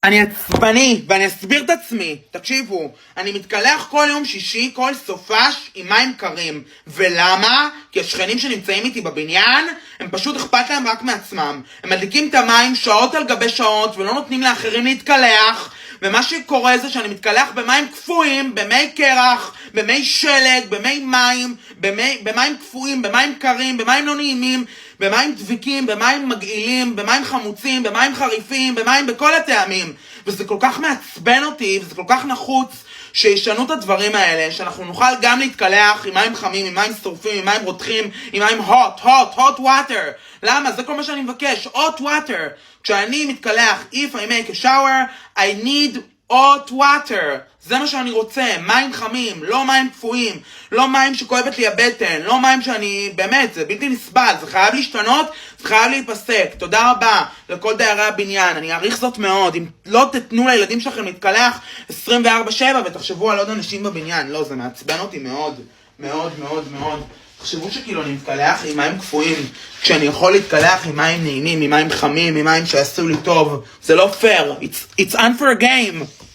אני עצבני, ואני אסביר את עצמי. תקשיבו, אני מתקלח כל יום שישי, כל סופש, עם מים קרים. ולמה? כי השכנים שנמצאים איתי בבניין, הם פשוט אכפת להם רק מעצמם. הם מדליקים את המים שעות על גבי שעות, ולא נותנים לאחרים להתקלח. ומה שקורה זה שאני מתקלח במים קפואים, במי קרח, במי שלג, במי מים, במים קפואים, במים קרים, במים לא נעימים, במים דביקים, במים מגעילים, במים חמוצים, במים חריפים, במים בכל הטעמים. וזה כל כך מעצבן אותי, וזה כל כך נחוץ שישנו את הדברים האלה, שאנחנו נוכל גם להתקלח עם מים חמים, עם מים שרופים, עם מים רותחים, עם מים hot water. למה? זה כל מה שאני מבקש, hot water. כשאני מתקלח, if I make a shower, I need hot water. זה מה שאני רוצה, מים חמים, לא מים קפואים, לא מים שכואבת לי הבטן, לא מים שאני, באמת, זה בלתי נסבל, זה חייב להשתנות, זה חייב להיפסק. תודה רבה לכל דיירי הבניין, אני אעריך זאת מאוד. אם לא תתנו לילדים שלכם להתקלח 24/7 ותחשבו על עוד אנשים בבניין, לא, זה מעצבן אותי מאוד, מאוד מאוד מאוד. תחשבו שכאילו אני מתקלח עם מים קפואים, כשאני יכול להתקלח עם מים נעימים, עם מים חמים, עם מים שעשו לי טוב. זה לא פייר, it's unfair game.